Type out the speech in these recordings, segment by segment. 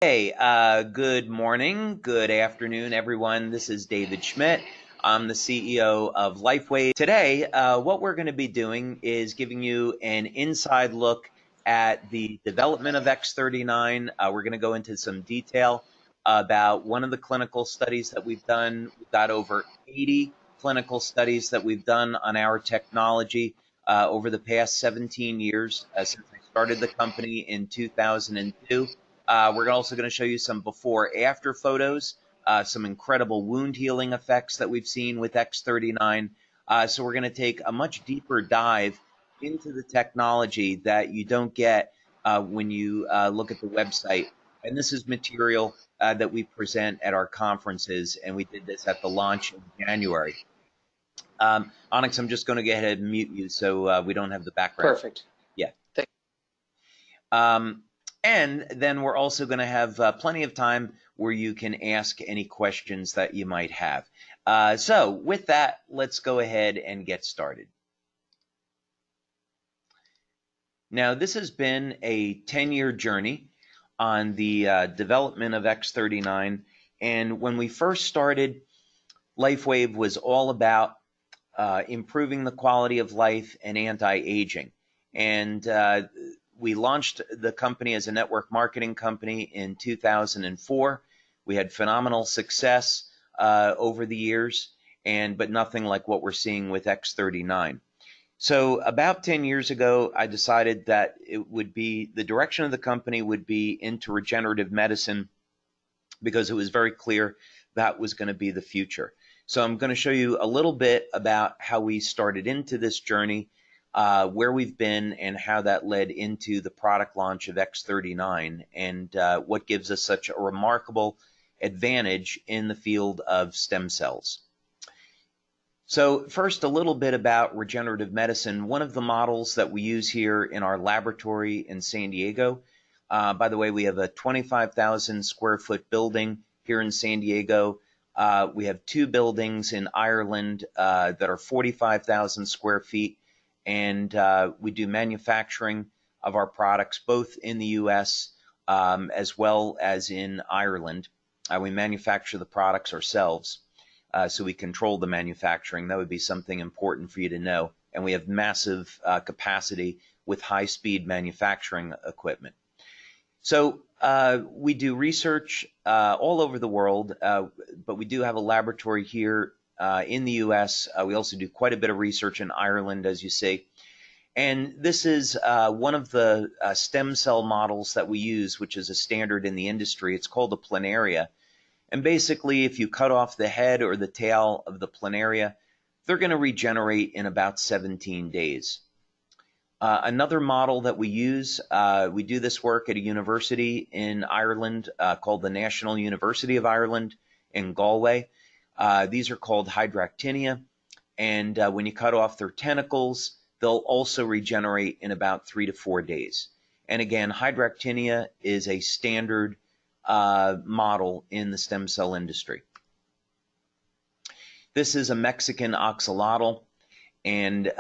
Hey, good morning, good afternoon, everyone. This is David Schmidt. I'm the CEO of LifeWave. Today, what we're going to be doing is giving you an inside look at the development of X39. We're going to go into some detail about one of the clinical studies that we've done. We've got over 80 clinical studies that we've done on our technology over the past 17 years since I started the company in 2002. We're also going to show you some before-after photos, some incredible wound healing effects that we've seen with X39. So we're going to take a much deeper dive into the technology that you don't get when you look at the website. And this is material that we present at our conferences, and we did this at the launch in January. Onyx, I'm just going to go ahead and mute you so we don't have the background. Perfect. Yeah. Thank And then we're also going to have plenty of time where you can ask any questions that you might have. So with that, let's go ahead and get started. Now, this has been a 10-year journey on the development of X39. And when we first started, LifeWave was all about improving the quality of life and anti-aging. And we launched the company as a network marketing company in 2004. We had phenomenal success over the years, but nothing like what we're seeing with X39. So about 10 years ago, I decided that it would be the direction of the company would be into regenerative medicine because it was very clear that was going to be the future. So I'm going to show you a little bit about how we started into this journey, where we've been, and how that led into the product launch of X39, and what gives us such a remarkable advantage in the field of stem cells. So first, a little bit about regenerative medicine. One of the models that we use here in our laboratory in San Diego, by the way, we have a 25,000 square foot building here in San Diego. We have two buildings in Ireland that are 45,000 square feet. And we do manufacturing of our products both in the U.S. As well as in Ireland. We manufacture the products ourselves, so we control the manufacturing. That would be something important for you to know. And we have massive capacity with high-speed manufacturing equipment. So we do research all over the world, but we do have a laboratory here in the U.S. We also do quite a bit of research in Ireland, as you see. And this is one of the stem cell models that we use, which is a standard in the industry. It's called a planaria. And basically, if you cut off the head or the tail of the planaria, they're going to regenerate in about 17 days. Another model that we use, we do this work at a university in Ireland called the National University of Ireland in Galway. These are called hydractinia, and when you cut off their tentacles, they'll also regenerate in about 3 to 4 days. And again, hydractinia is a standard model in the stem cell industry. This is a Mexican axolotl, and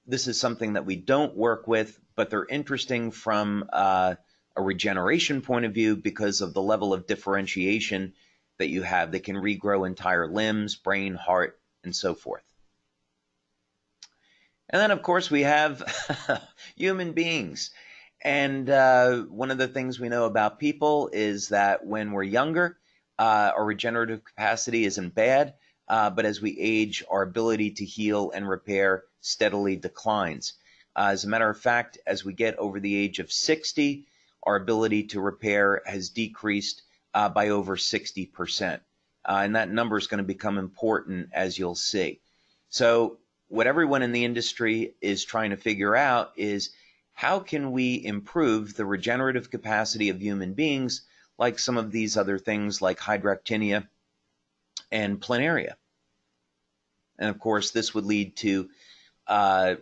this is something that we don't work with, but they're interesting from a regeneration point of view because of the level of differentiation that you have. They can regrow entire limbs, brain, heart, and so forth. And then, of course, we have human beings. And one of the things we know about people is that when we're younger, our regenerative capacity isn't bad, but as we age, our ability to heal and repair steadily declines. As a matter of fact, as we get over the age of 60, our ability to repair has decreased by over 60%. And that number is going to become important, as you'll see. So what everyone in the industry is trying to figure out is how can we improve the regenerative capacity of human beings, like some of these other things like hydractinia and planaria. And of course, this would lead to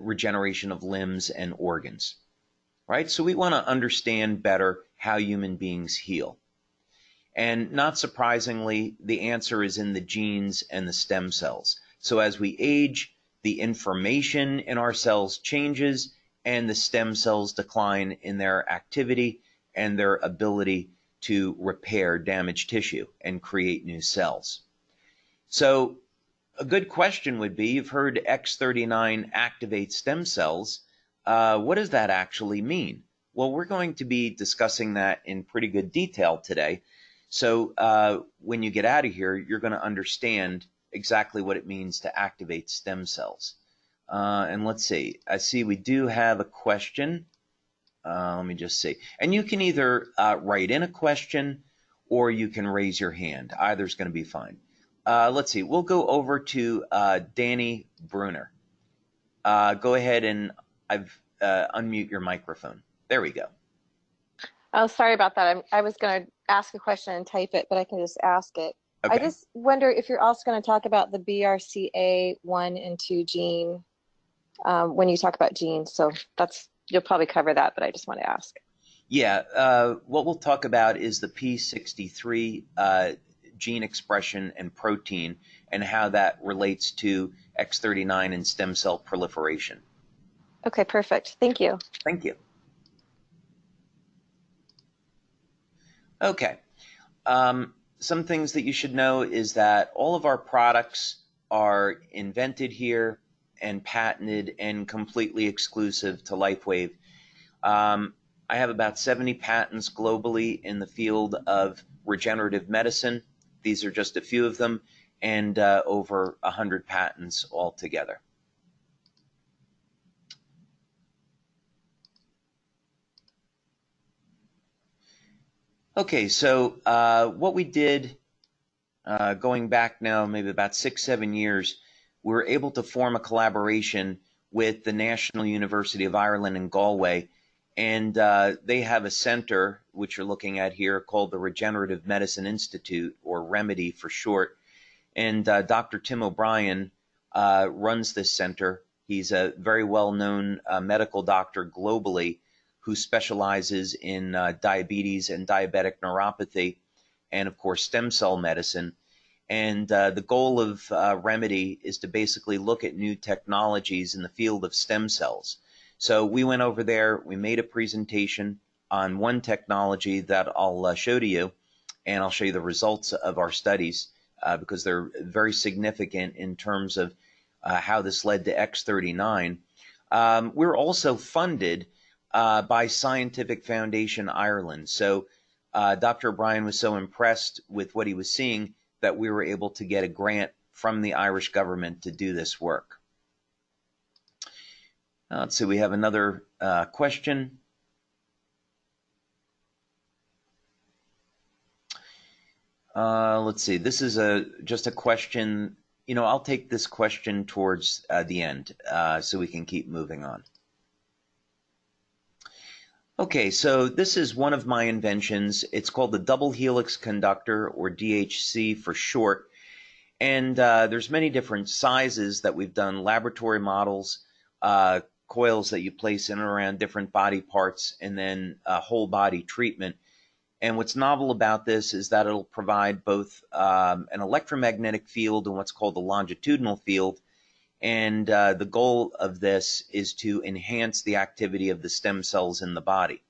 regeneration of limbs and organs, right? So we want to understand better how human beings heal. And not surprisingly, the answer is in the genes and the stem cells. So as we age, the information in our cells changes and the stem cells decline in their activity and their ability to repair damaged tissue and create new cells. So a good question would be, you've heard X39 activates stem cells. What does that actually mean? Well, we're going to be discussing that in pretty good detail today. So when you get out of here, you're going to understand exactly what it means to activate stem cells. And let's see, I see we do have a question. Let me just see. And you can either write in a question or you can raise your hand. Either's going to be fine. Let's see, we'll go over to Danny Bruner. Go ahead and unmute your microphone. There we go. Oh, sorry about that. I was going to ask a question and type it, but I can just ask it. Okay. I just wonder if you're also going to talk about the BRCA1 and 2 gene when you talk about genes. So you'll probably cover that, but I just want to ask. Yeah, what we'll talk about is the P63 gene expression and protein and how that relates to X39 and stem cell proliferation. Okay, perfect. Thank you. Thank you. Okay. Some things that you should know is that all of our products are invented here and patented and completely exclusive to LifeWave. I have about 70 patents globally in the field of regenerative medicine. These are just a few of them, and over 100 patents altogether. Okay, so what we did going back now maybe about 6-7 years, we were able to form a collaboration with the National University of Ireland in Galway, and they have a center, which you're looking at here, called the Regenerative Medicine Institute, or REMEDY for short. And Dr. Tim O'Brien runs this center. He's a very well-known medical doctor globally who specializes in diabetes and diabetic neuropathy, and of course stem cell medicine. And the goal of REMEDY is to basically look at new technologies in the field of stem cells. So we went over there, we made a presentation on one technology that I'll show to you, and I'll show you the results of our studies because they're very significant in terms of how this led to X39. We're also funded by Scientific Foundation Ireland. So Dr. O'Brien was so impressed with what he was seeing that we were able to get a grant from the Irish government to do this work. Let's see, we have another question. Let's see, this is just a question. You know, I'll take this question towards the end so we can keep moving on. Okay, so this is one of my inventions. It's called the double helix conductor, or DHC for short. And there's many different sizes that we've done, laboratory models, coils that you place in and around different body parts, and then whole body treatment. And what's novel about this is that it'll provide both an electromagnetic field and what's called the longitudinal field. And the goal of this is to enhance the activity of the stem cells in the body.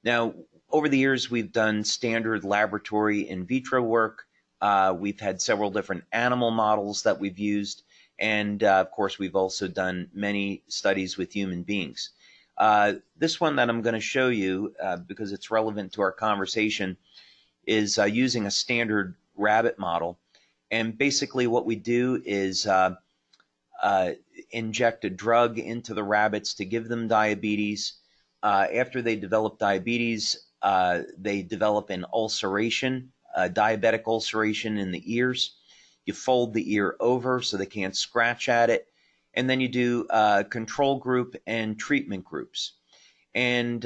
Now, over the years, we've done standard laboratory in vitro work. We've had several different animal models that we've used. And of course, we've also done many studies with human beings. This one that I'm going to show you, because it's relevant to our conversation, is using a standard rabbit model. And basically what we do is inject a drug into the rabbits to give them diabetes. After they develop diabetes, they develop an ulceration, diabetic ulceration in the ears. You fold the ear over so they can't scratch at it. And then you do control group and treatment groups. And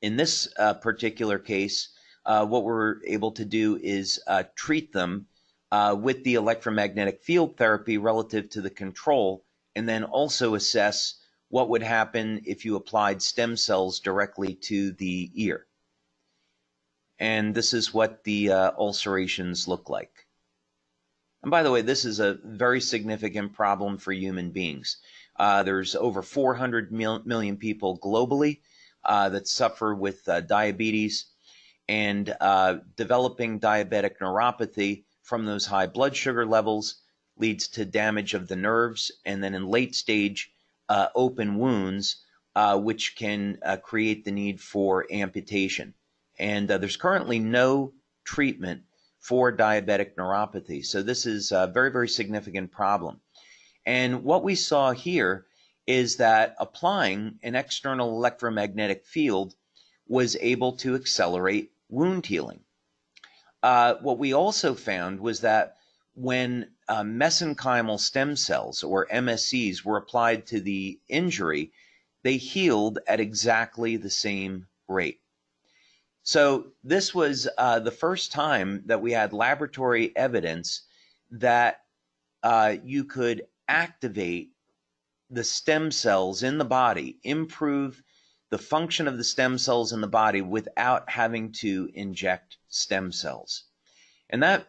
in this particular case, what we're able to do is treat them with the electromagnetic field therapy relative to the control, and then also assess what would happen if you applied stem cells directly to the ear. And this is what the ulcerations look like. And by the way, this is a very significant problem for human beings. There's over 400 million people globally that suffer with diabetes. and developing diabetic neuropathy from those high blood sugar levels leads to damage of the nerves, and then in late stage open wounds, which can create the need for amputation. And there's currently no treatment for diabetic neuropathy. So this is a very, very significant problem. And what we saw here is that applying an external electromagnetic field was able to accelerate wound healing. What we also found was that when mesenchymal stem cells, or MSCs, were applied to the injury, they healed at exactly the same rate. So this was the first time that we had laboratory evidence that you could activate the stem cells in the body, improve the function of the stem cells in the body without having to inject stem cells. And that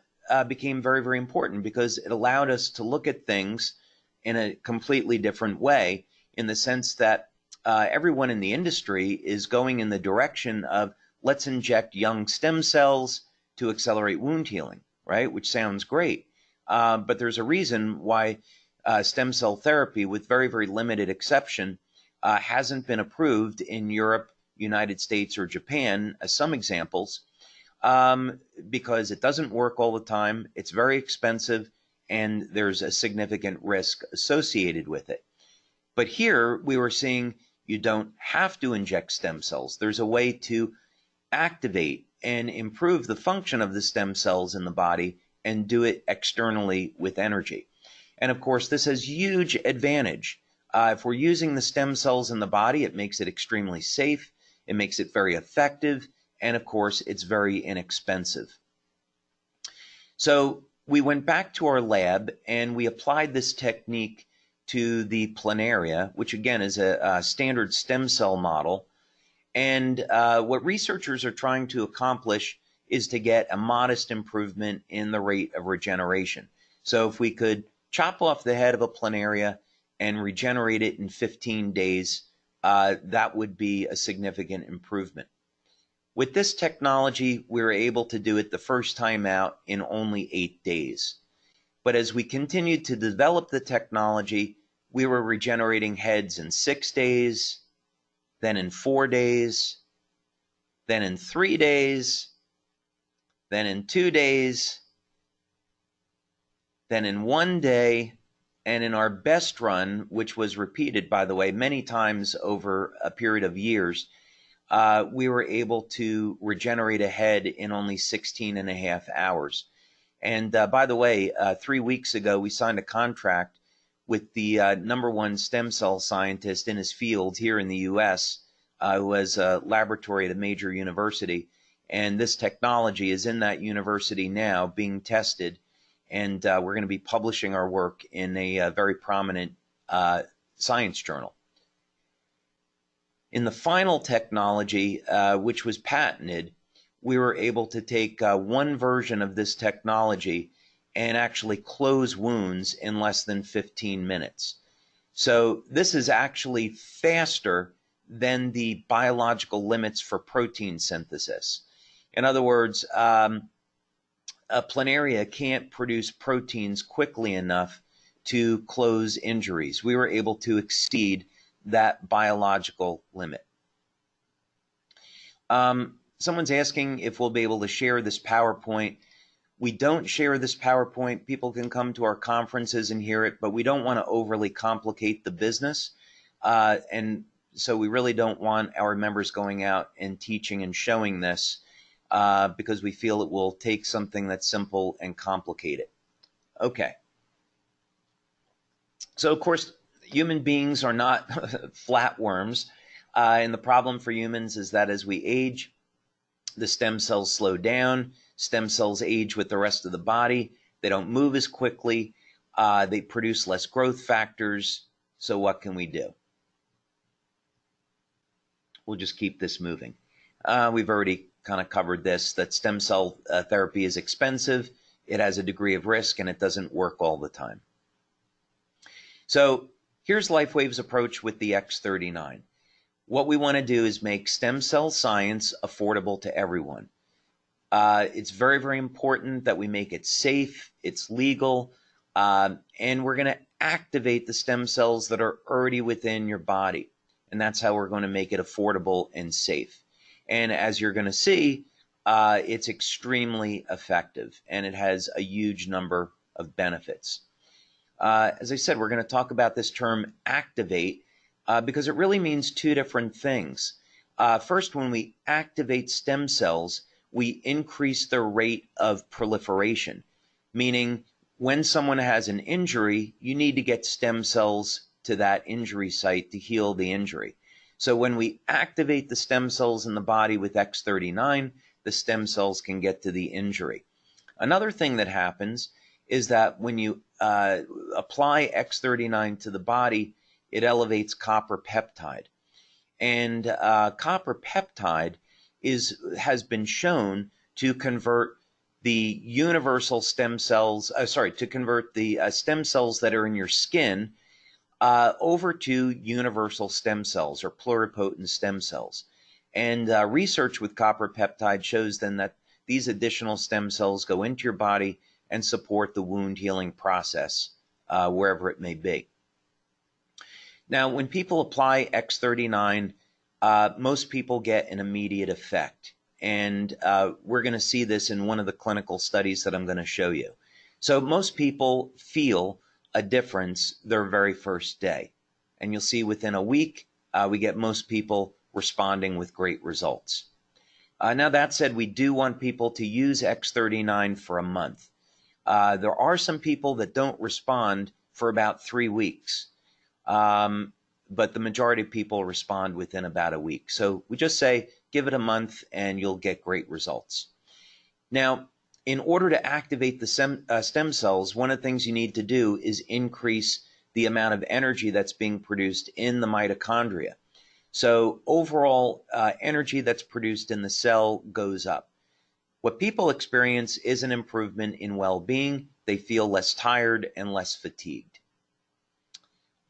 became very, very important because it allowed us to look at things in a completely different way, in the sense that everyone in the industry is going in the direction of let's inject young stem cells to accelerate wound healing, right? Which sounds great. But there's a reason why stem cell therapy, with very, very limited exception, hasn't been approved in Europe, United States, or Japan, as some examples, because it doesn't work all the time, it's very expensive, and there's a significant risk associated with it. But here we were seeing you don't have to inject stem cells. There's a way to activate and improve the function of the stem cells in the body and do it externally with energy. And of course, this has huge advantage. If we're using the stem cells in the body, it makes it extremely safe, it makes it very effective, and of course, it's very inexpensive. So we went back to our lab and we applied this technique to the planaria, which again is a standard stem cell model. And what researchers are trying to accomplish is to get a modest improvement in the rate of regeneration. So if we could chop off the head of a planaria and regenerate it in 15 days, that would be a significant improvement. With this technology, we were able to do it the first time out in only 8 days. But as we continued to develop the technology, we were regenerating heads in 6 days, then in 4 days, then in 3 days, then in 2 days, then in 1 day, and in our best run, which was repeated, by the way, many times over a period of years, we were able to regenerate a head in only 16.5 hours. And by the way, 3 weeks ago, we signed a contract with the #1 stem cell scientist in his field here in the U.S., who has a laboratory at a major university. And this technology is in that university now being tested. And we're going to be publishing our work in a very prominent science journal. In the final technology, which was patented, we were able to take one version of this technology and actually close wounds in less than 15 minutes. So this is actually faster than the biological limits for protein synthesis. In other words, a planaria can't produce proteins quickly enough to close injuries. We were able to exceed that biological limit. Someone's asking if we'll be able to share this PowerPoint. We don't share this PowerPoint. People can come to our conferences and hear it, but we don't want to overly complicate the business. And so we really don't want our members going out and teaching and showing this because we feel it will take something that's simple and complicate it. Okay. So of course, human beings are not flatworms. And the problem for humans is that as we age, the stem cells slow down. Stem cells age with the rest of the body. They don't move as quickly. They produce less growth factors. So what can we do? We'll just keep this moving. We've already kind of covered this, that stem cell therapy is expensive, it has a degree of risk, and it doesn't work all the time. So here's LifeWave's approach with the X39. What we want to do is make stem cell science affordable to everyone. It's very, very important that we make it safe, it's legal, and we're going to activate the stem cells that are already within your body. And that's how we're going to make it affordable and safe. And as you're going to see, it's extremely effective, and it has a huge number of benefits. As I said, we're going to talk about this term activate because it really means two different things. First, when we activate stem cells, we increase their rate of proliferation, meaning when someone has an injury, you need to get stem cells to that injury site to heal the injury. So when we activate the stem cells in the body with X39, the stem cells can get to the injury. Another thing that happens is that when you apply X39 to the body, it elevates copper peptide. And copper peptide has been shown to convert the universal stem cells, to convert the stem cells that are in your skin over to universal stem cells or pluripotent stem cells. And research with copper peptide shows then that these additional stem cells go into your body and support the wound healing process wherever it may be. Now, when people apply X39, most people get an immediate effect. And we're going to see this in one of the clinical studies that I'm going to show you. So most people feel a difference their very first day. And you'll see within a week, we get most people responding with great results. Now, that said, we do want people to use X39 for a month. There are some people that don't respond for about 3 weeks. But the majority of people respond within about a week. So we just say, give it a month and you'll get great results. Now, in order to activate the stem cells, one of the things you need to do is increase the amount of energy that's being produced in the mitochondria. So overall energy that's produced in the cell goes up. What people experience is an improvement in well-being. They feel less tired and less fatigued.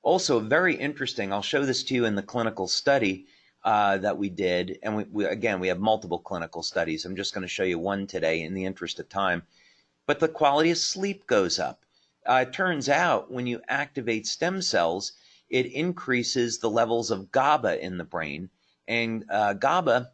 Also, very interesting, I'll show this to you in the clinical study that we did. And we have multiple clinical studies. I'm just going to show you one today in the interest of time. But the quality of sleep goes up. It turns out when you activate stem cells, it increases the levels of GABA in the brain. And GABA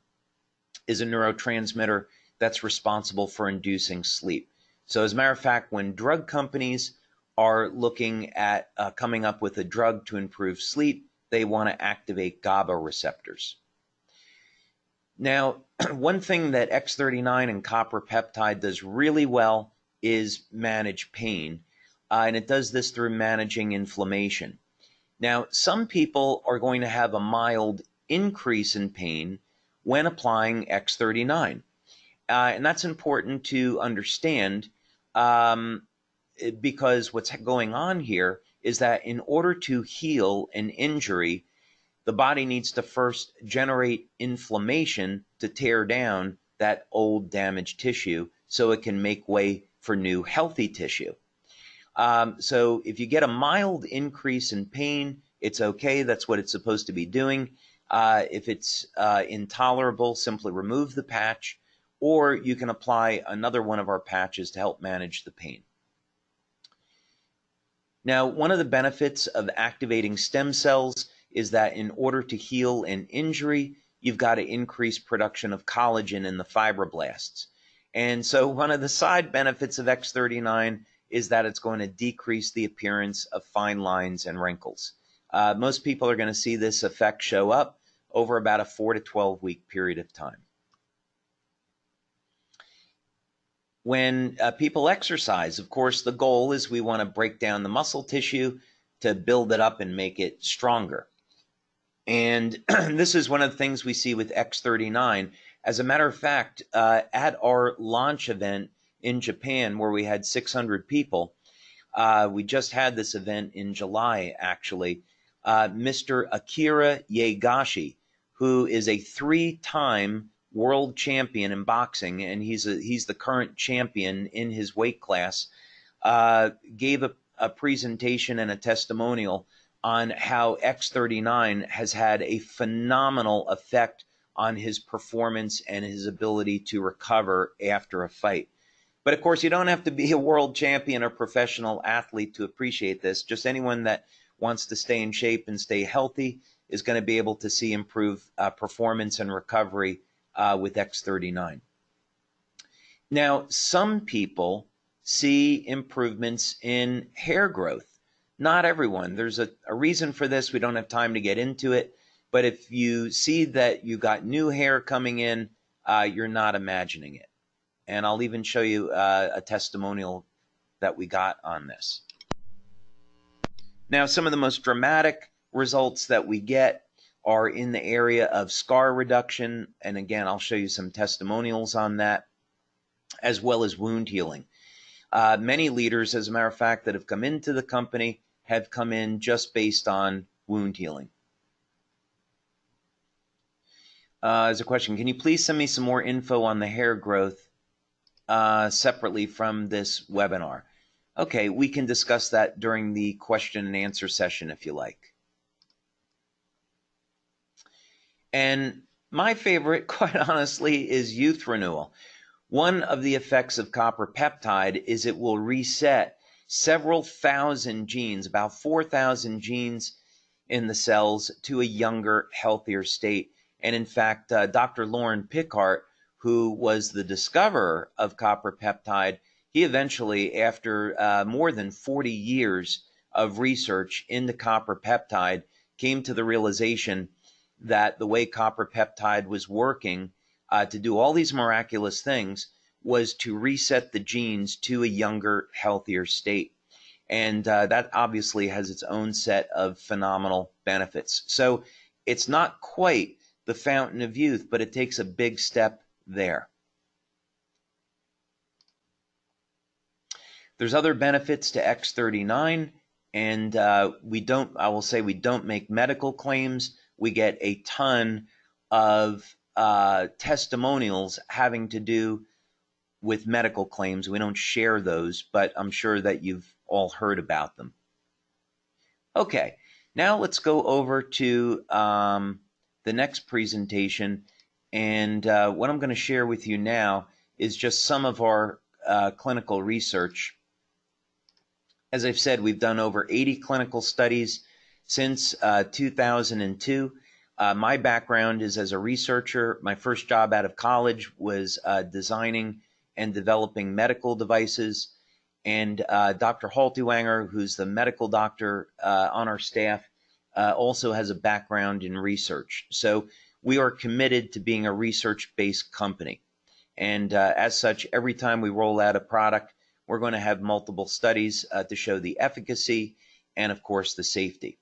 is a neurotransmitter that's responsible for inducing sleep. So as a matter of fact, when drug companies are looking at coming up with a drug to improve sleep, they want to activate GABA receptors. Now, one thing that X39 and copper peptide does really well is manage pain, and it does this through managing inflammation. Now, some people are going to have a mild increase in pain when applying X39, and that's important to understand because what's going on here is that in order to heal an injury, the body needs to first generate inflammation to tear down that old damaged tissue so it can make way for new healthy tissue. So if you get a mild increase in pain, it's okay. That's what it's supposed to be doing. If it's intolerable, simply remove the patch, or you can apply another one of our patches to help manage the pain. Now, one of the benefits of activating stem cells is that in order to heal an injury, you've got to increase production of collagen in the fibroblasts. And so one of the side benefits of X39 is that it's going to decrease the appearance of fine lines and wrinkles. Most people are going to see this effect show up over about a 4 to 12 week period of time. When people exercise, of course, the goal is we want to break down the muscle tissue to build it up and make it stronger. And this is one of the things we see with X39. As a matter of fact, at our launch event in Japan, where we had 600 people, we just had this event in July, actually, Mr. Akira Yegashi, who is a 3-time world champion in boxing, and he's the current champion in his weight class, gave a presentation and a testimonial on how X39 has had a phenomenal effect on his performance and his ability to recover after a fight. But of course, you don't have to be a world champion or professional athlete to appreciate this. Just anyone that wants to stay in shape and stay healthy is going to be able to see improved performance and recovery with X39. Now, some people see improvements in hair growth. Not everyone. There's a reason for this. We don't have time to get into it. But if you see that you got new hair coming in, you're not imagining it. And I'll even show you a testimonial that we got on this. Now, some of the most dramatic results that we get are in the area of scar reduction. And again, I'll show you some testimonials on that, as well as wound healing. Many leaders, as a matter of fact, that have come into the company have come in just based on wound healing. There's a question. Can you please send me some more info on the hair growth separately from this webinar? Okay, we can discuss that during the question and answer session if you like. And my favorite, quite honestly, is youth renewal. One of the effects of copper peptide is it will reset several thousand genes, about 4,000 genes in the cells, to a younger, healthier state. And in fact, Dr. Lauren Pickart, who was the discoverer of copper peptide, he eventually, after more than 40 years of research into copper peptide, came to the realization that the way copper peptide was working to do all these miraculous things was to reset the genes to a younger, healthier state. And that obviously has its own set of phenomenal benefits. So it's not quite the fountain of youth, but it takes a big step there. There's other benefits to X39, and I will say we don't make medical claims. We get a ton of testimonials having to do with medical claims. We don't share those, but I'm sure that you've all heard about them. Okay, now let's go over to the next presentation. And what I'm going to share with you now is just some of our clinical research. As I've said, we've done over 80 clinical studies since 2002. My background is as a researcher. My first job out of college was designing and developing medical devices. And Dr. Haltiwanger, who's the medical doctor on our staff, also has a background in research. So we are committed to being a research-based company. And as such, every time we roll out a product, we're going to have multiple studies to show the efficacy and, of course, the safety.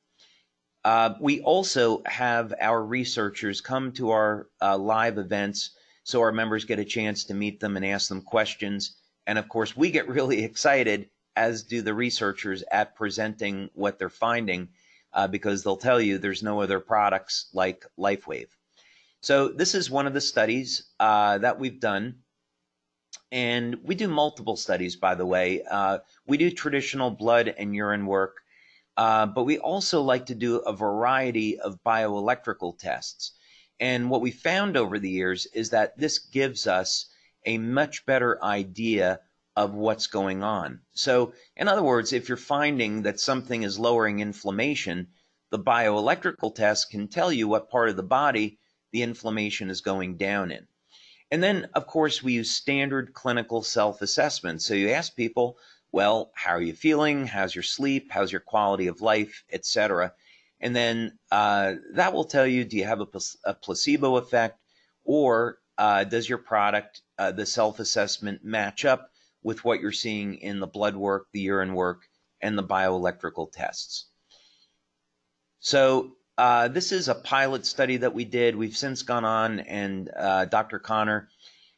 We also have our researchers come to our live events so our members get a chance to meet them and ask them questions. And of course, we get really excited, as do the researchers, at presenting what they're finding because they'll tell you there's no other products like LifeWave. So this is one of the studies that we've done. And we do multiple studies, by the way. We do traditional blood and urine work. But we also like to do a variety of bioelectrical tests. And what we found over the years is that this gives us a much better idea of what's going on. So, in other words, if you're finding that something is lowering inflammation, the bioelectrical test can tell you what part of the body the inflammation is going down in. And then, of course, we use standard clinical self-assessment. So you ask people, well, how are you feeling? How's your sleep? How's your quality of life, etc.? And then that will tell you, do you have a placebo effect, or does your product, the self-assessment, match up with what you're seeing in the blood work, the urine work, and the bioelectrical tests? So this is a pilot study that we did. We've since gone on, and Dr. Connor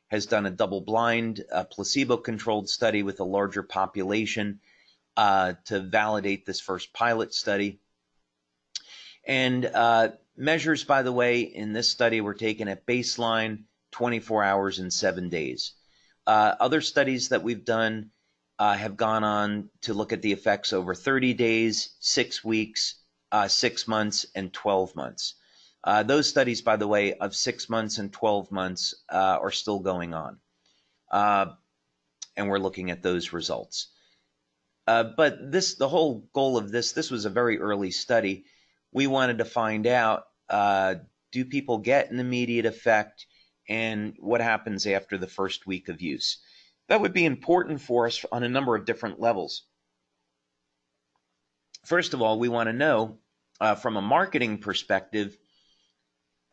has done a double-blind, placebo-controlled study with a larger population to validate this first pilot study. And measures, by the way, in this study were taken at baseline, 24 hours, and 7 days. Other studies that we've done have gone on to look at the effects over 30 days, 6 weeks, 6 months, and 12 months. Those studies, by the way, of 6 months and 12 months are still going on. And we're looking at those results. But the whole goal of this was a very early study. We wanted to find out, do people get an immediate effect, and what happens after the first week of use? That would be important for us on a number of different levels. First of all, we want to know, from a marketing perspective,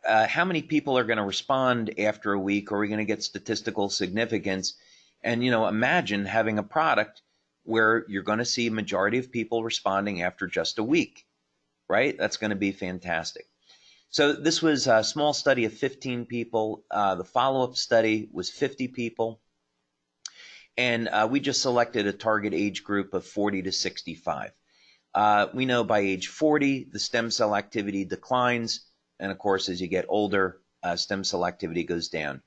how many people are going to respond after a week? Are we going to get statistical significance? And, imagine having a product where you're going to see a majority of people responding after just a week, right? That's going to be fantastic. So this was a small study of 15 people. The follow-up study was 50 people. And we just selected a target age group of 40 to 65. We know by age 40, the stem cell activity declines. And of course, as you get older, stem cell activity goes down.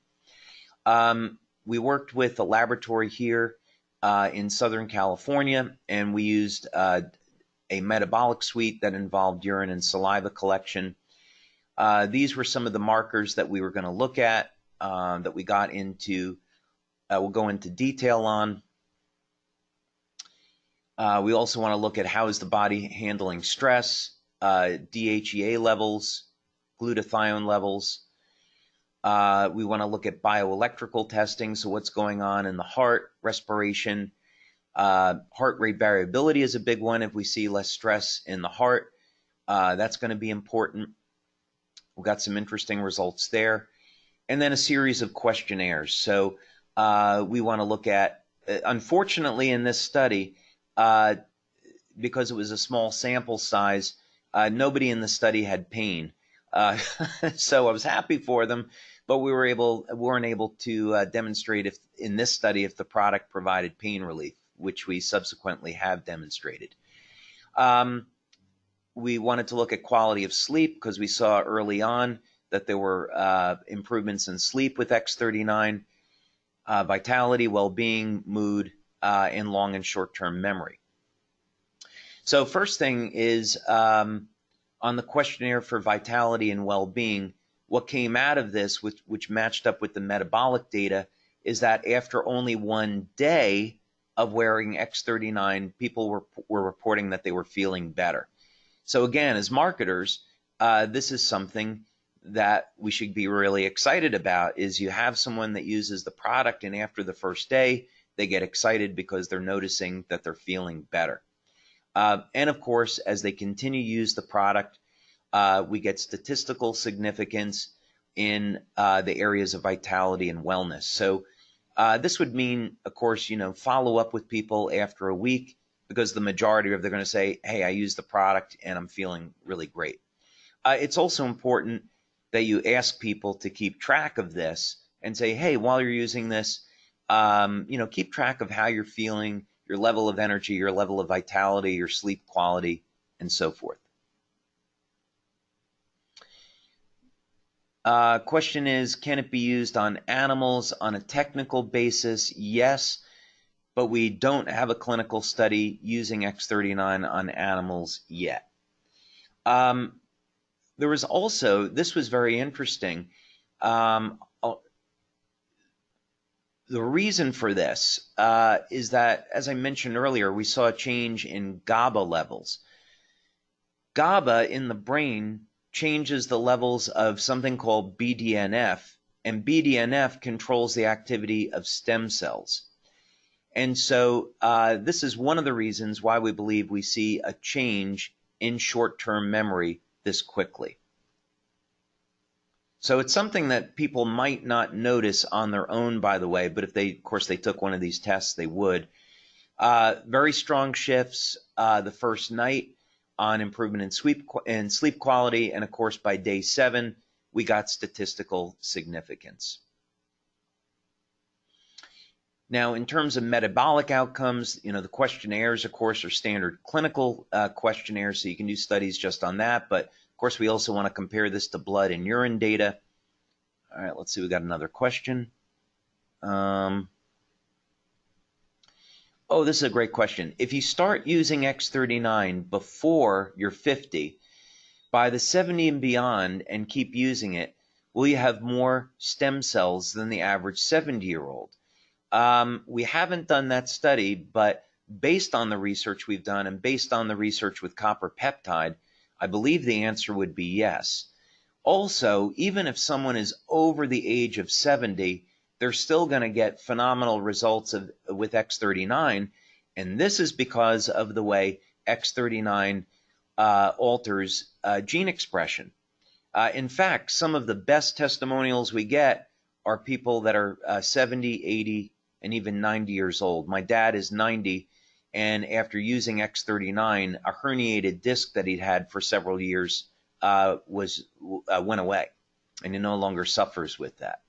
We worked with a laboratory here in Southern California, and we used a metabolic suite that involved urine and saliva collection. These were some of the markers that we were going to look at, that we got into, we'll go into detail on. We also want to look at how is the body handling stress, DHEA levels, glutathione levels. We want to look at bioelectrical testing, so what's going on in the heart, respiration. Heart rate variability is a big one. If we see less stress in the heart, that's going to be important. We've got some interesting results there. And then a series of questionnaires. So we want to look at, unfortunately in this study, because it was a small sample size, nobody in the study had pain. So I was happy for them, but we weren't able to demonstrate in this study if the product provided pain relief, which we subsequently have demonstrated. We wanted to look at quality of sleep because we saw early on that there were improvements in sleep with X39, vitality, well-being, mood, and long and short-term memory. So first thing is, on the questionnaire for vitality and well-being, what came out of this, which matched up with the metabolic data, is that after only 1 day of wearing X39, people were reporting that they were feeling better. So again, as marketers, this is something that we should be really excited about, is you have someone that uses the product and after the first day, they get excited because they're noticing that they're feeling better. And of course, as they continue to use the product, we get statistical significance in the areas of vitality and wellness. So this would mean, of course, follow up with people after a week, because the majority of they're going to say, hey, I use the product and I'm feeling really great. It's also important that you ask people to keep track of this and say, hey, while you're using this, keep track of how you're feeling, your level of energy, your level of vitality, your sleep quality, and so forth. Question is, can it be used on animals on a technical basis? Yes, but we don't have a clinical study using X39 on animals yet. There was also, this was very interesting, the reason for this is that, as I mentioned earlier, we saw a change in GABA levels. GABA in the brain changes the levels of something called BDNF, and BDNF controls the activity of stem cells. And so this is one of the reasons why we believe we see a change in short-term memory this quickly. So it's something that people might not notice on their own, by the way, but if they, of course, they took one of these tests, they would. Very strong shifts the first night on improvement in sleep quality, and of course, by day 7, we got statistical significance. Now, in terms of metabolic outcomes, the questionnaires, of course, are standard clinical questionnaires, so you can do studies just on that. But, of course, we also want to compare this to blood and urine data. All right, let's see. We got another question. Oh, this is a great question. If you start using X39 before you're 50, By the 70 and beyond and keep using it, will you have more stem cells than the average 70-year-old? We haven't done that study, but based on the research we've done and based on the research with copper peptide, I believe the answer would be yes. Also, even if someone is over the age of 70, they're still going to get phenomenal results with X39, and this is because of the way X39 alters gene expression. In fact, some of the best testimonials we get are people that are 70, 80, and even 90 years old. My dad is 90, and after using X39, a herniated disc that he'd had for several years went away, and he no longer suffers with that.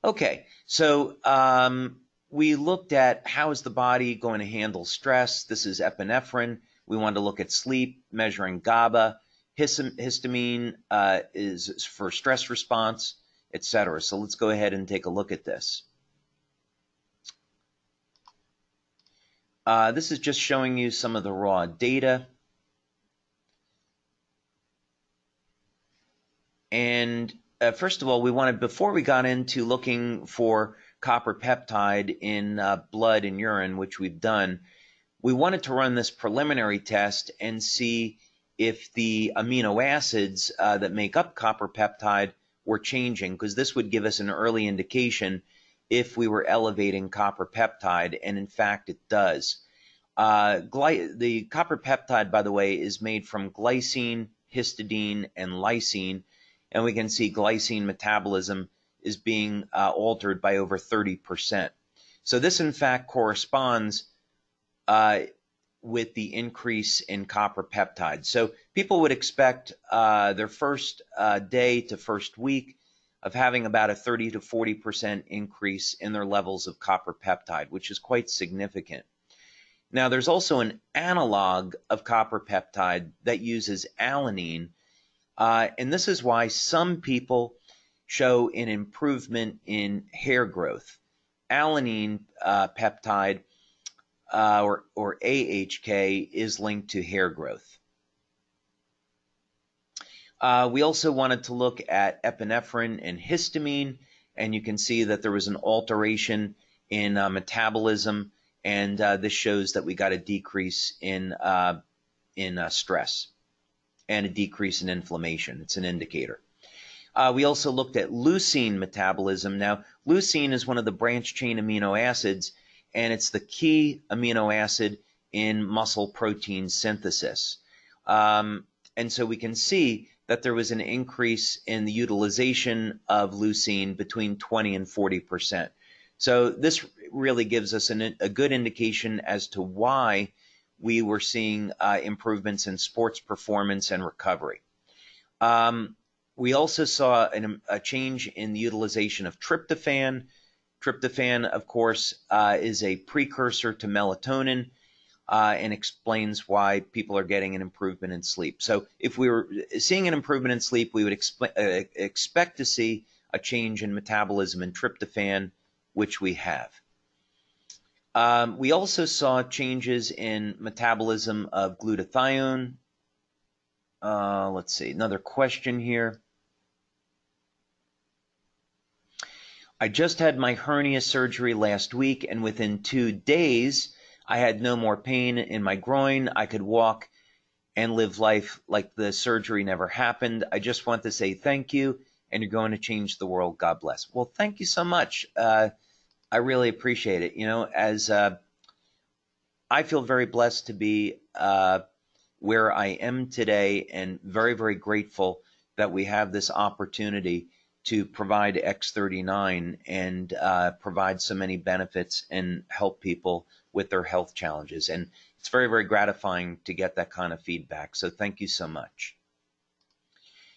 Okay, so we looked at how is the body going to handle stress. This is epinephrine. We wanted to look at sleep, measuring GABA. Histamine is for stress response, etc. So let's go ahead and take a look at this. This is just showing you some of the raw data. And first of all, we wanted, before we got into looking for copper peptide in blood and urine, which we've done, we wanted to run this preliminary test and see if the amino acids that make up copper peptide were changing, because this would give us an early indication if we were elevating copper peptide, and in fact it does. The copper peptide, by the way, is made from glycine, histidine, and lysine, and we can see glycine metabolism is being altered by over 30%. So this, in fact, corresponds with the increase in copper peptide. So people would expect their first day to first week of having about a 30 to 40% increase in their levels of copper peptide, which is quite significant. Now, there's also an analog of copper peptide that uses alanine, and this is why some people show an improvement in hair growth. Alanine peptide, or AHK, is linked to hair growth. We also wanted to look at epinephrine and histamine, and you can see that there was an alteration in metabolism, and this shows that we got a decrease in stress and a decrease in inflammation. It's an indicator. We also looked at leucine metabolism. Now, leucine is one of the branch chain amino acids, and it's the key amino acid in muscle protein synthesis. And so we can see that there was an increase in the utilization of leucine between 20 and 40%. So this really gives us a good indication as to why we were seeing improvements in sports performance and recovery. We also saw a change in the utilization of tryptophan. Tryptophan, of course, is a precursor to melatonin and explains why people are getting an improvement in sleep. So if we were seeing an improvement in sleep, we would expect to see a change in metabolism in tryptophan, which we have. We also saw changes in metabolism of glutathione. Let's see, another question here. I just had my hernia surgery last week, and within 2 days, I had no more pain in my groin. I could walk and live life like the surgery never happened. I just want to say thank you, and you're going to change the world. God bless. Well, thank you so much. I really appreciate it. You know, as I feel very blessed to be where I am today, and very, very grateful that we have this opportunity to provide X39 and provide so many benefits and help people with their health challenges. And it's very, very gratifying to get that kind of feedback. So thank you so much.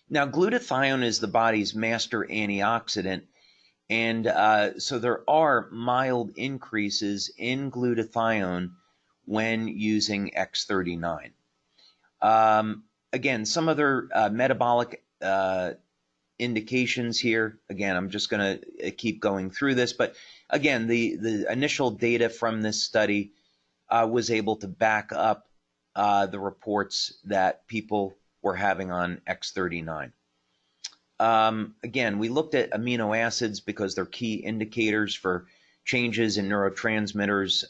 Now, glutathione is the body's master antioxidant. And so there are mild increases in glutathione when using X39. Again, some other metabolic indications here. Again, I'm just going to keep going through this, but again, the initial data from this study was able to back up the reports that people were having on X39. Again, we looked at amino acids because they're key indicators for changes in neurotransmitters,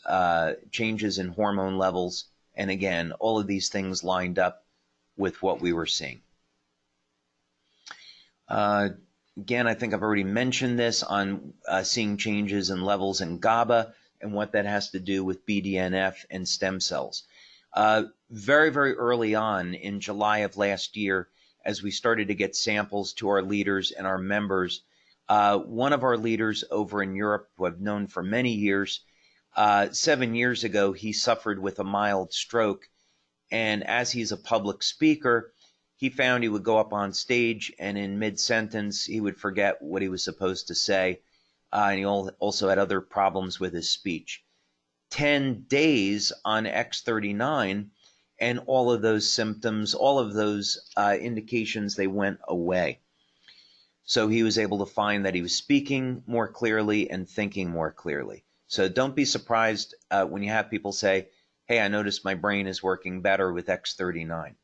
changes in hormone levels, and again, all of these things lined up with what we were seeing. Again, I think I've already mentioned this on seeing changes in levels in GABA and what that has to do with BDNF and stem cells. Very, very early on in July of last year, as we started to get samples to our leaders and our members, one of our leaders over in Europe, who I've known for many years, 7 years ago, he suffered with a mild stroke. And as he's a public speaker, he found he would go up on stage and in mid-sentence, he would forget what he was supposed to say. And he also had other problems with his speech. 10 days on X39, and all of those symptoms, all of those indications, they went away. So he was able to find that he was speaking more clearly and thinking more clearly. So don't be surprised when you have people say, hey, I noticed my brain is working better with X39.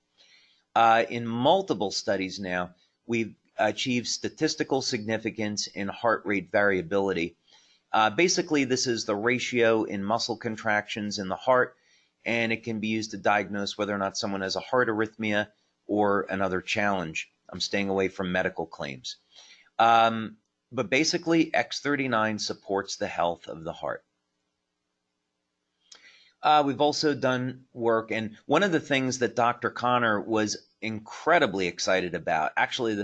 In multiple studies now, we've achieved statistical significance in heart rate variability. Basically, this is the ratio in muscle contractions in the heart, and it can be used to diagnose whether or not someone has a heart arrhythmia or another challenge. I'm staying away from medical claims. But basically, X39 supports the health of the heart. We've also done work, and one of the things that Dr. Connor was incredibly excited about, actually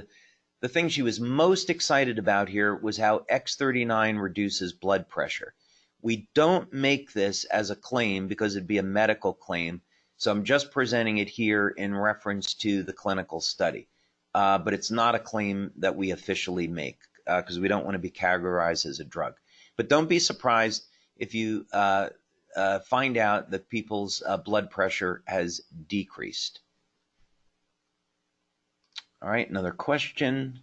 the thing she was most excited about here was how X39 reduces blood pressure. We don't make this as a claim because it'd be a medical claim, so I'm just presenting it here in reference to the clinical study. But it's not a claim that we officially make because we don't want to be categorized as a drug. But don't be surprised if you find out that people's blood pressure has decreased. All right, another question.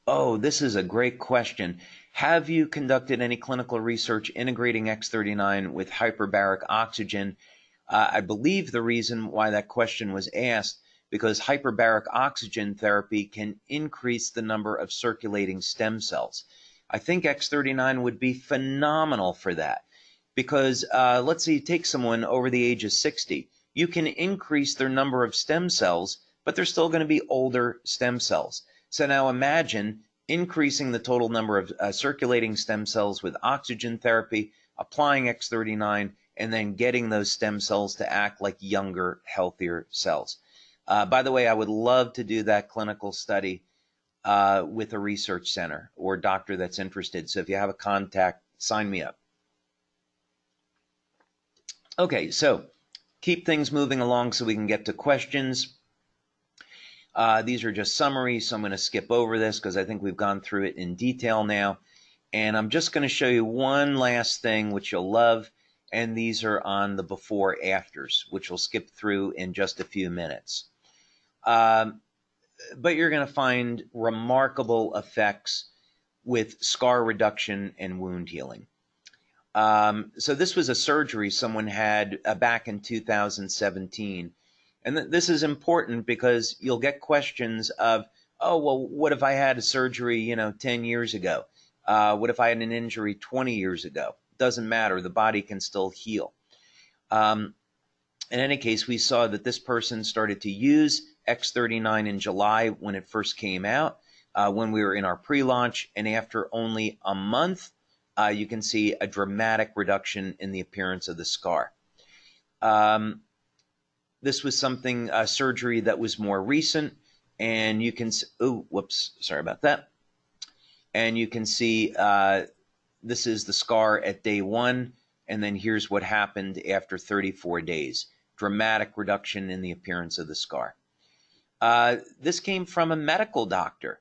Oh, this is a great question. Have you conducted any clinical research integrating X39 with hyperbaric oxygen? I believe the reason why that question was asked because hyperbaric oxygen therapy can increase the number of circulating stem cells. I think X39 would be phenomenal for that because let's say you take someone over the age of 60, you can increase their number of stem cells, but they're still going to be older stem cells. So now imagine increasing the total number of circulating stem cells with oxygen therapy, applying X39, and then getting those stem cells to act like younger, healthier cells. By the way, I would love to do that clinical study with a research center or doctor that's interested. So if you have a contact, sign me up. Okay, so keep things moving along so we can get to questions. These are just summaries, so I'm going to skip over this because I think we've gone through it in detail now. And I'm just going to show you one last thing which you'll love, and these are on the before-afters, which we'll skip through in just a few minutes. But you're going to find remarkable effects with scar reduction and wound healing. So this was a surgery someone had back in 2017. And this is important because you'll get questions of, oh, well, what if I had a surgery, 10 years ago? What if I had an injury 20 years ago? Doesn't matter. The body can still heal. In any case, we saw that this person started to use X39 in July when it first came out, when we were in our pre-launch. And after only a month, you can see a dramatic reduction in the appearance of the scar. This was something, surgery that was more recent, and you can, oh, whoops, sorry about that. And you can see this is the scar at day 1, and then here's what happened after 34 days. Dramatic reduction in the appearance of the scar. This came from a medical doctor.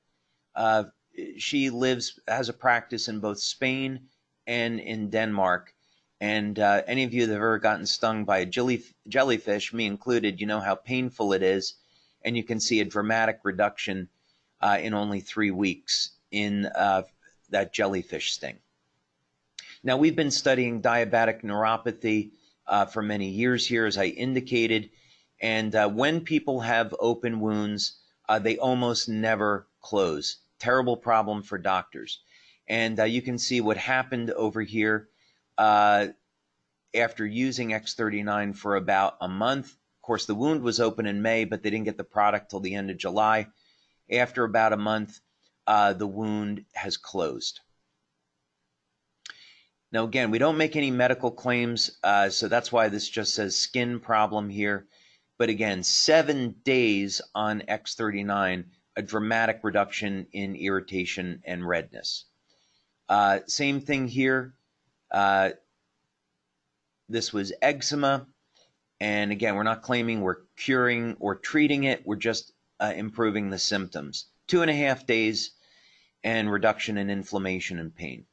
She has a practice in both Spain and in Denmark. And any of you that have ever gotten stung by a jellyfish, me included, you know how painful it is. And you can see a dramatic reduction in only 3 weeks in that jellyfish sting. Now, we've been studying diabetic neuropathy for many years here, as I indicated, and when people have open wounds, they almost never close. Terrible problem for doctors. And you can see what happened over here after using X39 for about a month. Of course, the wound was open in May, but they didn't get the product till the end of July. After about a month, the wound has closed. Now, again, we don't make any medical claims, so that's why this just says skin problem here. But again, 7 days on X39, a dramatic reduction in irritation and redness. Same thing here. This was eczema. And again, we're not claiming we're curing or treating it. We're just improving the symptoms. 2.5 days and reduction in inflammation and pain.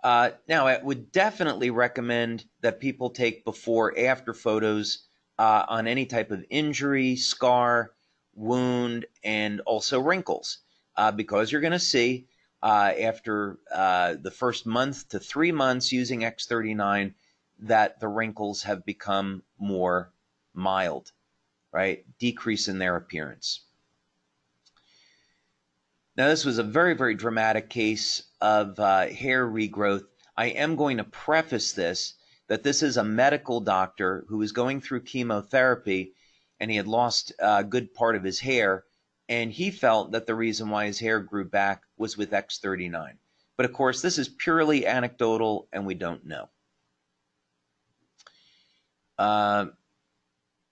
Now, I would definitely recommend that people take before-after photos on any type of injury, scar, wound, and also wrinkles, because you're going to see after the first month to 3 months using X39 that the wrinkles have become more mild, right? Decrease in their appearance. Now, this was a very, very dramatic case of hair regrowth. I am going to preface this that this is a medical doctor who was going through chemotherapy, and he had lost a good part of his hair, and he felt that the reason why his hair grew back was with X39. But of course, this is purely anecdotal, and we don't know.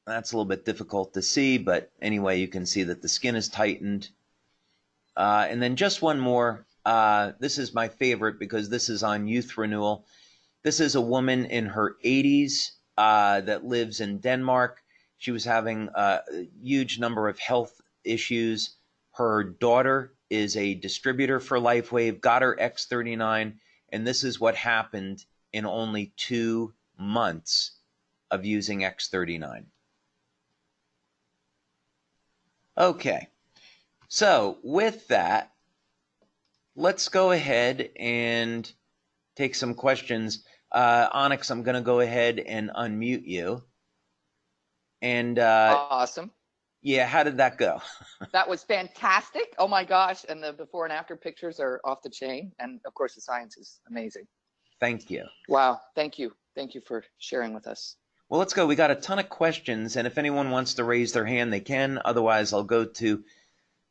That's a little bit difficult to see, but anyway, you can see that the skin is tightened. And then just one more. This is my favorite because this is on youth renewal. This is a woman in her 80s that lives in Denmark. She was having a huge number of health issues. Her daughter is a distributor for LifeWave, got her X39, and this is what happened in only 2 months of using X39. Okay. So with that, let's go ahead and take some questions. Onyx, I'm going to go ahead and unmute you. And awesome. Yeah, how did that go? That was fantastic. Oh my gosh. And the before and after pictures are off the chain. And of course, the science is amazing. Thank you. Wow. Thank you. Thank you for sharing with us. Well, let's go. We got a ton of questions. And if anyone wants to raise their hand, they can. Otherwise, I'll go to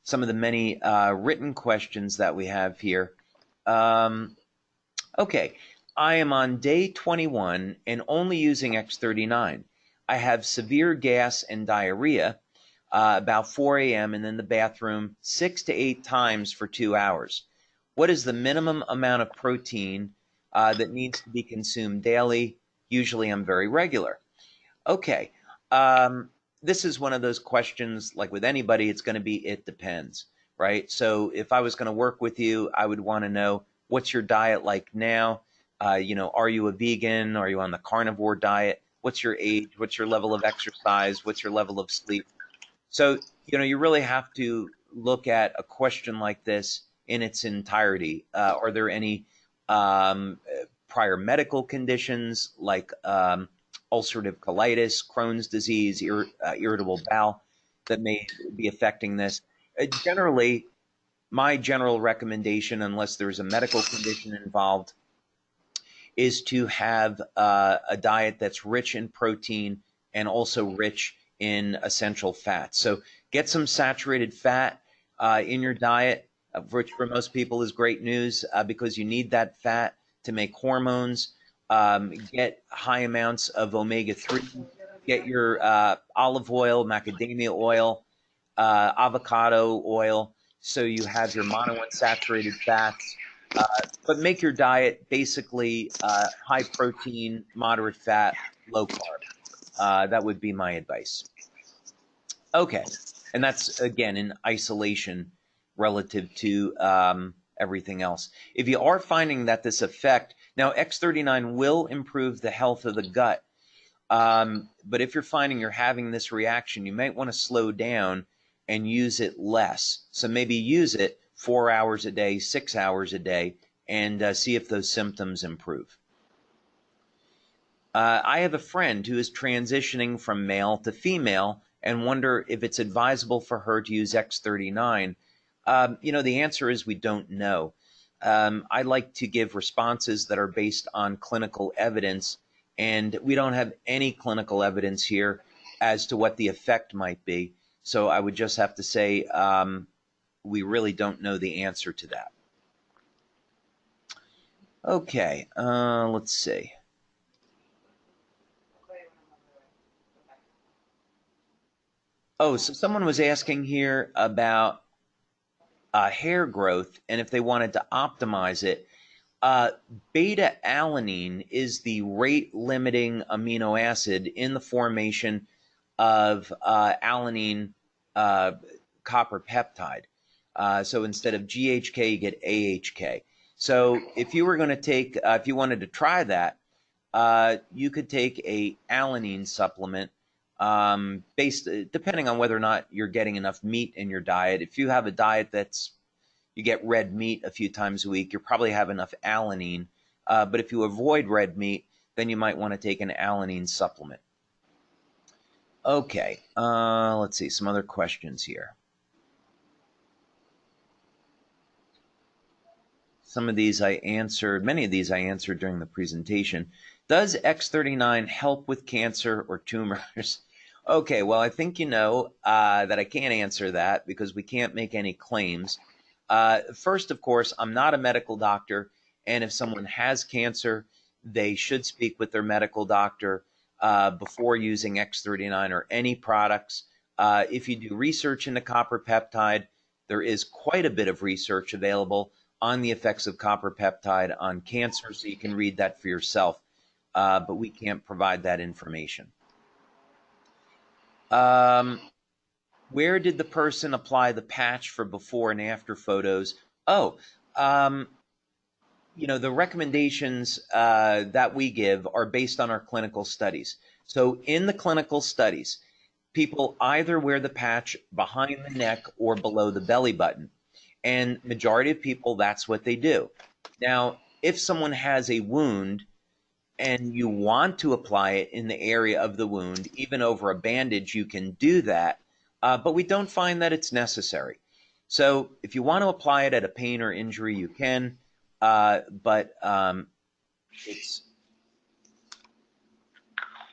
some of the many written questions that we have here. Okay, I am on day 21 and only using X39. I have severe gas and diarrhea about 4 a.m. and then the bathroom 6 to 8 times for 2 hours. What is the minimum amount of protein that needs to be consumed daily? Usually I'm very regular. Okay. This is one of those questions, like with anybody, it's going to be, it depends, right? So if I was going to work with you, I would want to know, what's your diet like now? Are you a vegan? Are you on the carnivore diet? What's your age? What's your level of exercise? What's your level of sleep? So, you really have to look at a question like this in its entirety. Are there any prior medical conditions like ulcerative colitis, Crohn's disease, irritable bowel that may be affecting this? Generally, my general recommendation, unless there's a medical condition involved, is to have a diet that's rich in protein and also rich in essential fats. So get some saturated fat in your diet, which for most people is great news because you need that fat to make hormones. Get high amounts of omega-3, get your olive oil, macadamia oil, avocado oil, so you have your monounsaturated fats, but make your diet basically high protein, moderate fat, low carb. That would be my advice. Okay, and that's, again, in isolation relative to everything else. If you are finding that this effect, now X39 will improve the health of the gut, but if you're finding you're having this reaction, you might want to slow down and use it less. So maybe use it 4 hours a day, 6 hours a day, and see if those symptoms improve. I have a friend who is transitioning from male to female and wonder if it's advisable for her to use X39. The answer is we don't know. I like to give responses that are based on clinical evidence, and we don't have any clinical evidence here as to what the effect might be. So I would just have to say we really don't know the answer to that. Okay, let's see. Oh, so someone was asking here about hair growth and if they wanted to optimize it. Beta alanine is the rate limiting amino acid in the formation of alanine copper peptide. So instead of GHK, you get AHK. So if you were going to take, if you wanted to try that, you could take a alanine supplement depending on whether or not you're getting enough meat in your diet. If you have a diet you get red meat a few times a week, you probably have enough alanine. But if you avoid red meat, then you might want to take an alanine supplement. Okay, let's see, some other questions here. Some of these I answered, many of these I answered during the presentation. Does X39 help with cancer or tumors? Okay, well, I think you know that I can't answer that because we can't make any claims. First, of course, I'm not a medical doctor, and if someone has cancer, they should speak with their medical doctor before using X39 or any products. If you do research into copper peptide, there is quite a bit of research available on the effects of copper peptide on cancer, so you can read that for yourself, but we can't provide that information. Where did the person apply the patch for before and after photos? Oh, the recommendations that we give are based on our clinical studies. So in the clinical studies, people either wear the patch behind the neck or below the belly button. And majority of people, that's what they do. Now, if someone has a wound and you want to apply it in the area of the wound, even over a bandage, you can do that. But we don't find that it's necessary. So if you want to apply it at a pain or injury, you can, but it's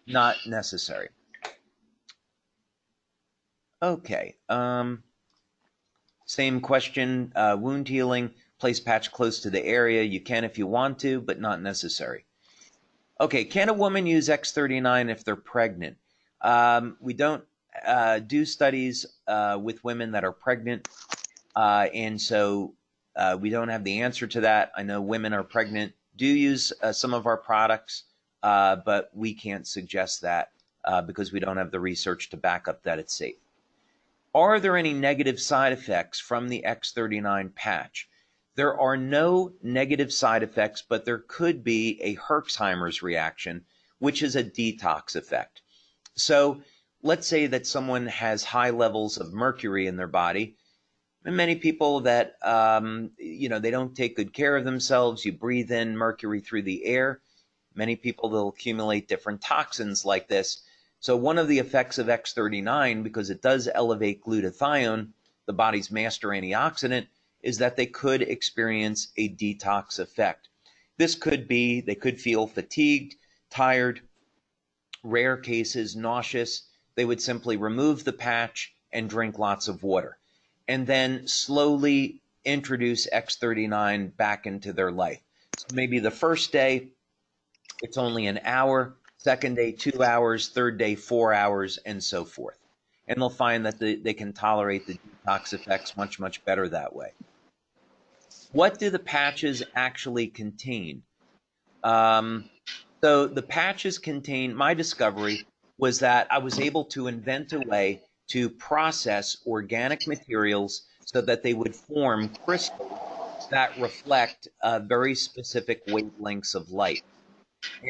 not necessary. Okay. Same question, wound healing, place patch close to the area. You can if you want to, but not necessary. Okay, can a woman use X39 if they're pregnant? We don't do studies with women that are pregnant, and so we don't have the answer to that. I know women are pregnant do use some of our products, but we can't suggest that because we don't have the research to back up that it's safe. Are there any negative side effects from the X39 patch? There are no negative side effects, but there could be a Herxheimer's reaction, which is a detox effect. So let's say that someone has high levels of mercury in their body, and many people that, they don't take good care of themselves. You breathe in mercury through the air. Many people will accumulate different toxins like this. So one of the effects of X39, because it does elevate glutathione, the body's master antioxidant, is that they could experience a detox effect. This could be, they could feel fatigued, tired, rare cases, nauseous. They would simply remove the patch and drink lots of water, and then slowly introduce X39 back into their life. So maybe the first day, it's only an hour, second day, 2 hours, third day, 4 hours, and so forth. And they'll find that they can tolerate the detox effects much, much better that way. What do the patches actually contain? So the patches contain, my discovery was that I was able to invent a way to process organic materials so that they would form crystals that reflect very specific wavelengths of light.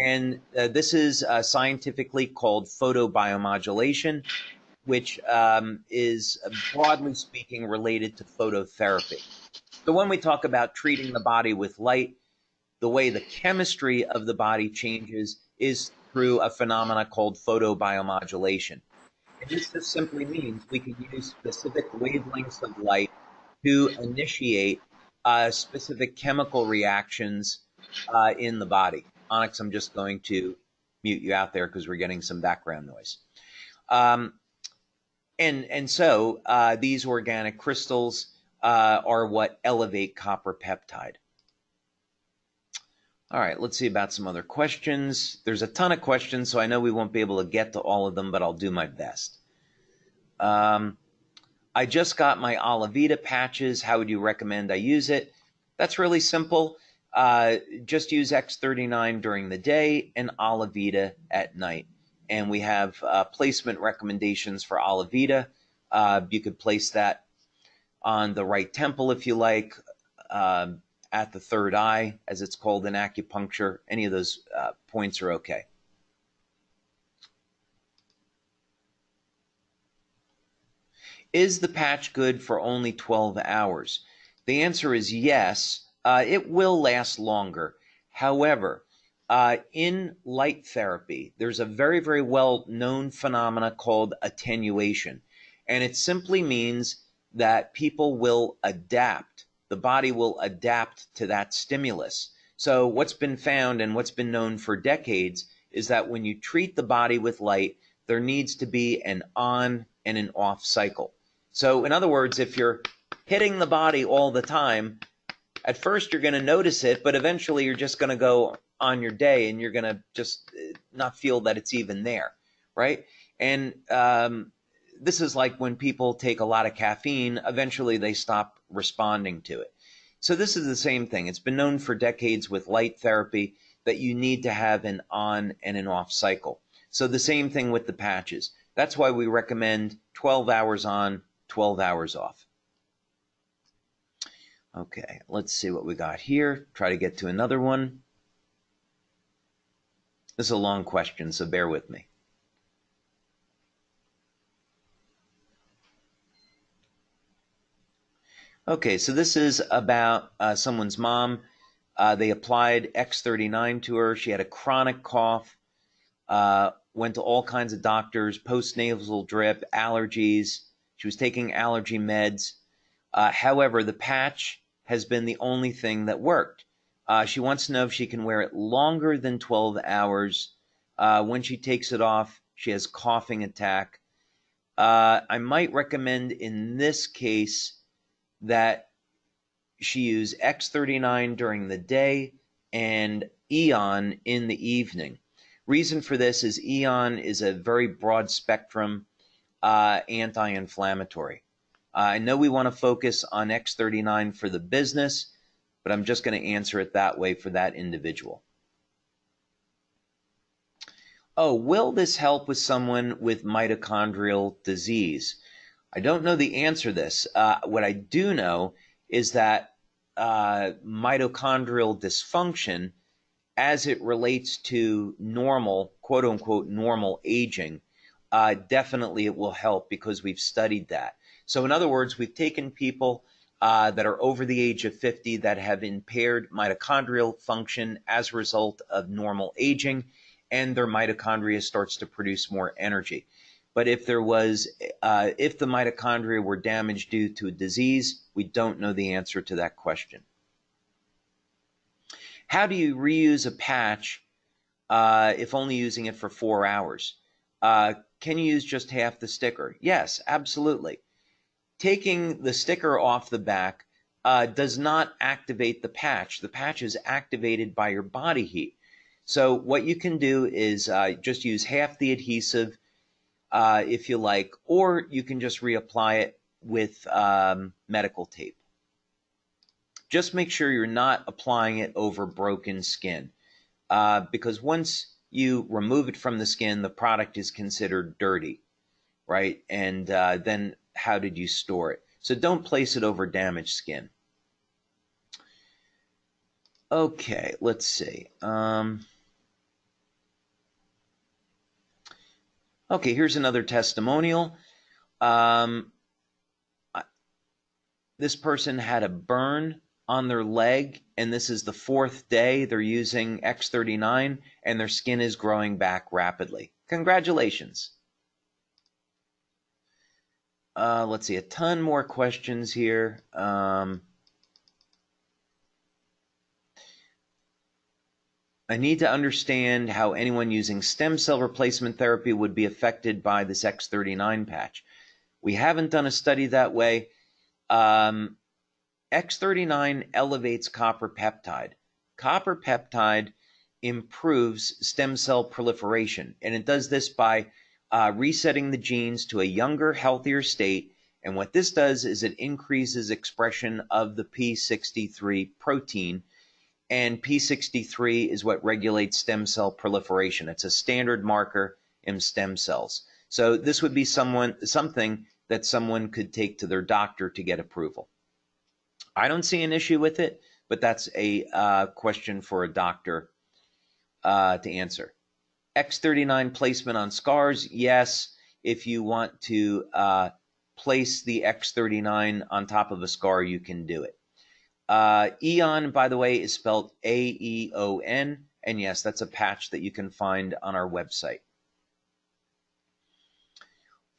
And this is scientifically called photobiomodulation, which is broadly speaking related to phototherapy. So when we talk about treating the body with light, the way the chemistry of the body changes is through a phenomena called photobiomodulation. And this just simply means we can use specific wavelengths of light to initiate specific chemical reactions in the body. Onyx, I'm just going to mute you out there because we're getting some background noise. So these organic crystals are what elevate copper peptide. All right, let's see about some other questions. There's a ton of questions, so I know we won't be able to get to all of them, but I'll do my best. I just got my Alavita patches. How would you recommend I use it? That's really simple. Just use X39 during the day and Alavita at night. And we have placement recommendations for Alavita. You could place that on the right temple if you like, at the third eye, as it's called in acupuncture. Any of those points are okay. Is the patch good for only 12 hours? The answer is yes. It will last longer. However, in light therapy, there's a very, very well-known phenomena called attenuation. And it simply means that people will adapt. The body will adapt to that stimulus. So what's been found and what's been known for decades is that when you treat the body with light, there needs to be an on and an off cycle. So in other words, if you're hitting the body all the time, at first you're going to notice it, but eventually you're just going to go on your day and you're going to just not feel that it's even there, right? And this is like when people take a lot of caffeine, eventually they stop responding to it. So this is the same thing. It's been known for decades with light therapy that you need to have an on and an off cycle. So the same thing with the patches. That's why we recommend 12 hours on, 12 hours off. Okay, let's see what we got here. Try to get to another one. This is a long question, so bear with me. Okay, so this is about someone's mom. They applied X39 to her. She had a chronic cough, went to all kinds of doctors, post-nasal drip, allergies. She was taking allergy meds. However, the patch has been the only thing that worked. She wants to know if she can wear it longer than 12 hours. When she takes it off, she has coughing attack. I might recommend in this case that she use X39 during the day and Eon in the evening. Reason for this is Eon is a very broad spectrum anti-inflammatory. I know we want to focus on X39 for the business, but I'm just going to answer it that way for that individual. Oh, will this help with someone with mitochondrial disease? I don't know the answer to this. What I do know is that mitochondrial dysfunction, as it relates to normal, quote unquote, normal aging, definitely it will help because we've studied that. So in other words, we've taken people that are over the age of 50 that have impaired mitochondrial function as a result of normal aging, and their mitochondria starts to produce more energy. But if there was, if the mitochondria were damaged due to a disease, we don't know the answer to that question. How do you reuse a patch if only using it for 4 hours? Can you use just half the sticker? Yes, absolutely. Taking the sticker off the back does not activate the patch. The patch is activated by your body heat. So what you can do is just use half the adhesive if you like, or you can just reapply it with medical tape. Just make sure you're not applying it over broken skin because once you remove it from the skin, the product is considered dirty, right? And then how did you store it? So don't place it over damaged skin. Okay, let's see. Okay, here's another testimonial. This person had a burn on their leg, and this is the 4th day they're using X39, and their skin is growing back rapidly. Congratulations. Let's see, a ton more questions here. I need to understand how anyone using stem cell replacement therapy would be affected by this X39 patch. We haven't done a study that way. X39 elevates copper peptide. Copper peptide improves stem cell proliferation, and it does this by resetting the genes to a younger, healthier state. And what this does is it increases expression of the P63 protein, and P63 is what regulates stem cell proliferation. It's a standard marker in stem cells. So this would be something that someone could take to their doctor to get approval. I don't see an issue with it, but that's a question for a doctor to answer. X39 placement on scars, yes. If you want to place the X39 on top of a scar, you can do it. Eon, by the way, is spelled A-E-O-N, and yes, that's a patch that you can find on our website.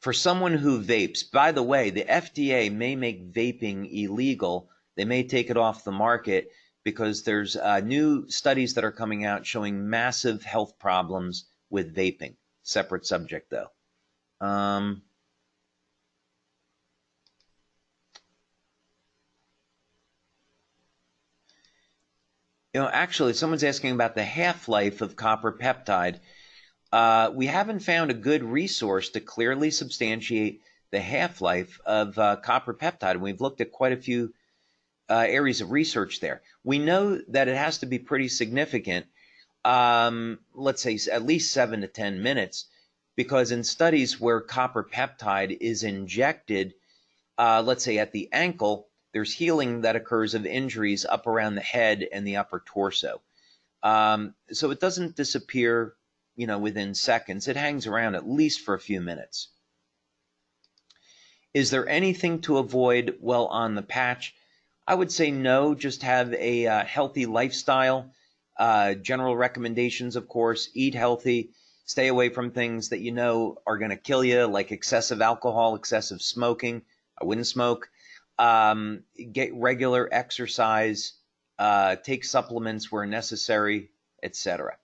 For someone who vapes, by the way, the FDA may make vaping illegal. They may take it off the market because there's new studies that are coming out showing massive health problems with vaping. Separate subject, though. Actually, someone's asking about the half-life of copper peptide. We haven't found a good resource to clearly substantiate the half-life of copper peptide. We've looked at quite a few areas of research there. We know that it has to be pretty significant, let's say at least 7 to 10 minutes, because in studies where copper peptide is injected, let's say at the ankle, there's healing that occurs of injuries up around the head and the upper torso. So it doesn't disappear, within seconds. It hangs around at least for a few minutes. Is there anything to avoid while on the patch? I would say no, just have a healthy lifestyle. General recommendations, of course, eat healthy, stay away from things that are going to kill you, like excessive alcohol, excessive smoking. I wouldn't smoke. Get regular exercise, take supplements where necessary, etc.